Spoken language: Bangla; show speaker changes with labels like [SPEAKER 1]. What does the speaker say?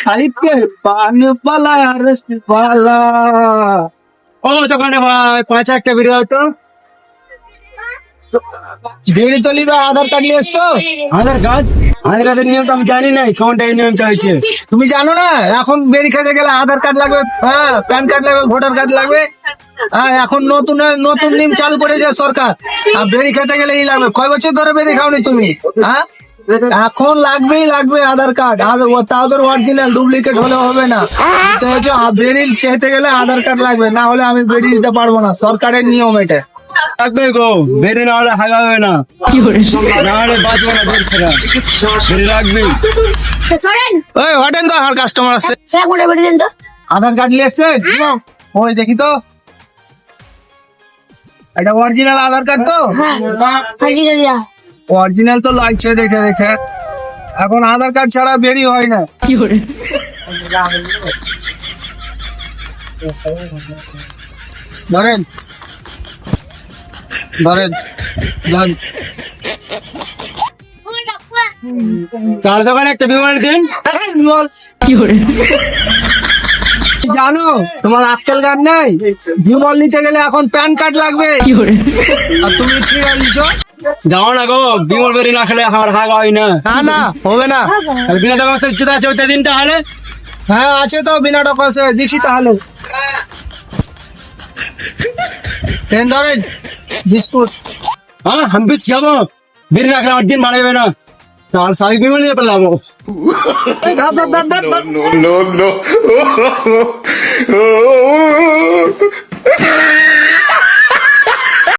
[SPEAKER 1] খাইতে পান পালা রসি পালা। ও দোকানে ভাই 5 বিড়ি দাও তো। বিড়ি তো নিবে, আধার কার্ড নিয়ে এসছো? আধার কার্ডের নিয়ম তো আমি জানি না, কোনটা নিয়ম চাইছে। তুমি জানো না এখন বিড়ি খেতে গেলে আধার কার্ড লাগবে, হ্যাঁ প্যান কার্ড লাগবে, ভোটার কার্ড লাগবে। হ্যাঁ এখন নতুন নিয়ম চালু করেছে সরকার। আর বিড়ি খেতে গেলে এই লাগবে। কয় বছর ধরে বিড়ি খাওনি তুমি? হ্যাঁ এখন লাগবে আধার কার্ড। তাদের অরিজিনাল, ডুপ্লিকেট হলে হবে না। বেড়ি চেতে গেলে আধার কার্ড লাগবে, না হলে আমি বেড়ি দিতে পারবো না, সরকারের নিয়ম এটা। লাগবে গো, বেড়ি না হলে হাগাবে না, না হলে বাঁচবো না, বেড়ি ছাড়া বেড়ি লাগবে। ওই হোটেল তো আমার কাস্টমার আছে, আধার কার্ড নিয়ে এসছে। ওই দেখি তো, এটা অরিজিনাল আধার কার্ড তো? অরিজিনাল তো লাগছে দেখে দেখে। এখন আধার কার্ড ছাড়া বেরি হয় না। ধরেন যান। তার দোকানে একটা বিমল দিন। জানো তোমার আক্কেল গান নাই? বিমল নিতে গেলে এখন প্যান কার্ড লাগবে। আর তুমি ছিঁড়ে নিছো। যাও না গো, বিমল বেরি না খেলে আমার হাগা হয় না। না হবে না। বিনা ডকুমেন্টস জুতা আছে ওইটা দিন তাহলে। হ্যাঁ আছে তো, বিনা ডকুমেন্টস দিছি তাহলে। পেন ধরেন, বিস্কুট। হ্যাঁ আমি বিস্কুট খাবো, বেরি না খেলে আমার দিন মারাবে না। আর সারি বিমল নিয়ে পেলাম।
[SPEAKER 2] no.